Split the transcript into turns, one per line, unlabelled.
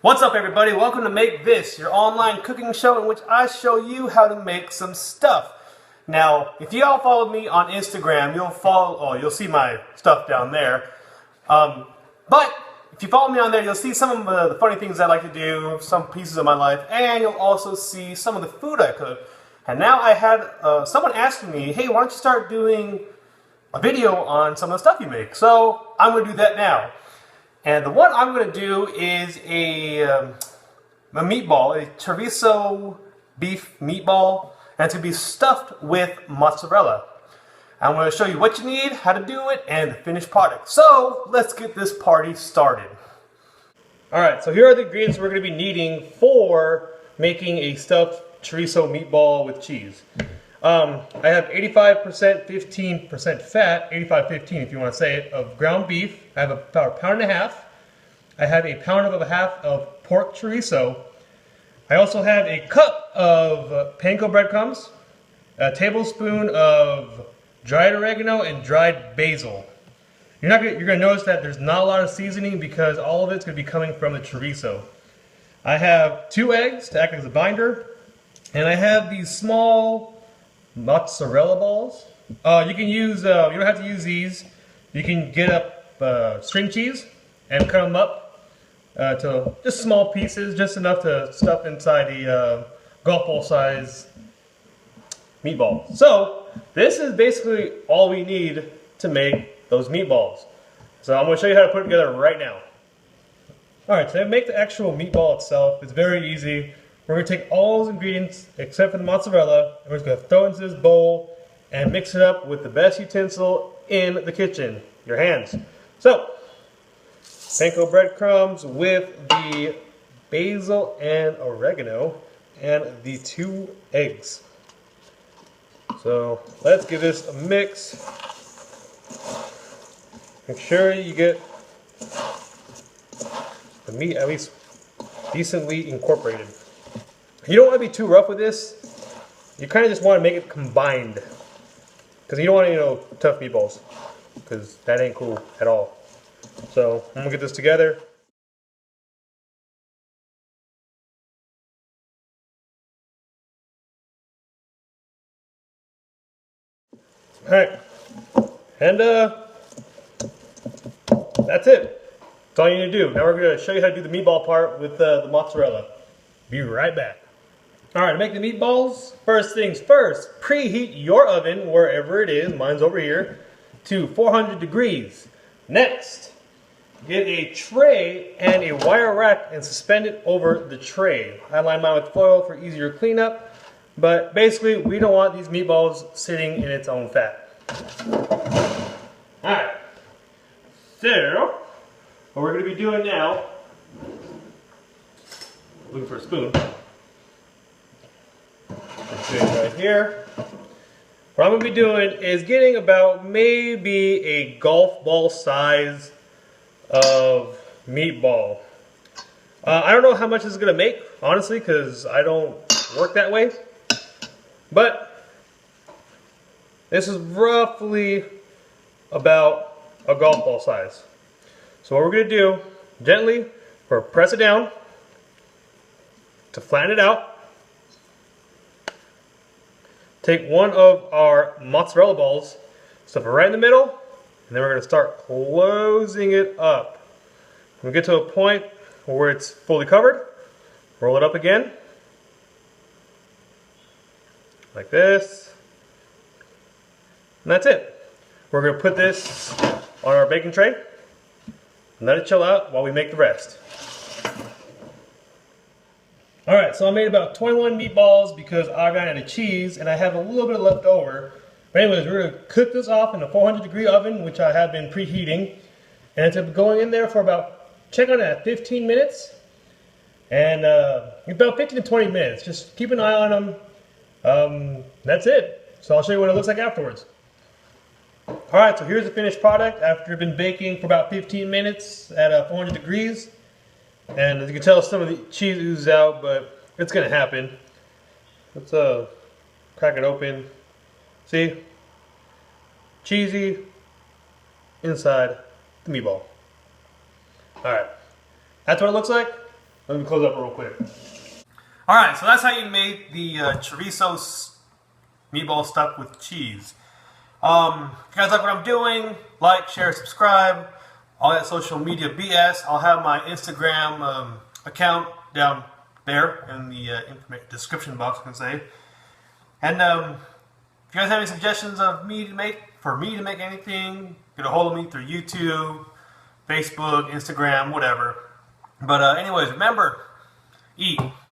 What's up, everybody? Welcome to Make This, your online cooking show in which I show you how to make some stuff. Now, if you all follow me on Instagram, you'll see my stuff down there. But if you follow me on there, you'll see some of the funny things I like to do, some pieces of my life, and you'll also see some of the food I cook. And now I had someone asking me, hey, why don't you start doing a video on some of the stuff you make? So I'm going to do that now. And the one I'm going to do is a meatball, a chorizo beef meatball, and it's going to be stuffed with mozzarella. I'm going to show you what you need, how to do it, and the finished product. So let's get this party started. Alright, so here are the ingredients we're going to be needing for making a stuffed chorizo meatball with cheese. I have 85% 15% fat, 85-15 if you want to say it, of ground beef. I have about a pound and a half. I have a pound and a half of pork chorizo. I also have a cup of Panko breadcrumbs, a tablespoon of dried oregano, and dried basil. You're gonna notice that there's not a lot of seasoning because all of it's gonna be coming from the chorizo. I have 2 eggs to act as a binder, and I have these small mozzarella balls. You can use, you don't have to use these. You can get up string cheese and cut them up to just small pieces, just enough to stuff inside the golf ball size meatball. So this is basically all we need to make those meatballs. So I'm going to show you how to put it together right now. Alright, so to make the actual meatball itself, it's very easy. We're going to take all those ingredients except for the mozzarella, and we're just going to throw it into this bowl and mix it up with the best utensil in the kitchen, your hands. So, panko breadcrumbs with the basil and oregano and the 2 eggs. So, let's give this a mix. Make sure you get the meat at least decently incorporated. You don't want to be too rough with this. You kind of just want to make it combined. Because you don't want any tough meatballs. Because that ain't cool at all. So, I'm going to get this together. Alright. And that's it. That's all you need to do. Now we're going to show you how to do the meatball part with the mozzarella. Be right back. Alright, to make the meatballs, first things first, preheat your oven, wherever it is, mine's over here, to 400 degrees. Next, get a tray and a wire rack and suspend it over the tray. I line mine with foil for easier cleanup, but basically we don't want these meatballs sitting in its own fat. Alright, so what we're going to be doing now, looking for a spoon. Right here. What I'm going to be doing is getting about maybe a golf ball size of meatball. I don't know how much this is going to make, honestly, because I don't work that way. But this is roughly about a golf ball size. So what we're going to do, gently, we're going to press it down to flatten it out. Take one of our mozzarella balls, stuff it right in the middle, and then we're going to start closing it up. When we get to a point where it's fully covered, roll it up again, like this, and that's it. We're going to put this on our baking tray and let it chill out while we make the rest. Alright, so I made about 21 meatballs because I ran out of cheese and I have a little bit left over. But anyways, we're going to cook this off in a 400-degree oven, which I have been preheating. And it's going in there for about, check on it, at 15 minutes. And about 15 to 20 minutes. Just keep an eye on them. That's it. So I'll show you what it looks like afterwards. Alright, so here's the finished product after it's been baking for about 15 minutes at 400 degrees. And as you can tell, some of the cheese oozes out, but it's going to happen. Let's crack it open. See? Cheesy inside the meatball. Alright. That's what it looks like. Let me close up real quick. Alright, so that's how you made the chorizo meatball stuffed with cheese. If you guys like what I'm doing, like, share, subscribe, all that social media BS. I'll have my Instagram account down there in the description box, I can say. And if you guys have any suggestions of me to make anything, get a hold of me through YouTube, Facebook, Instagram, whatever. But anyways, remember, eat.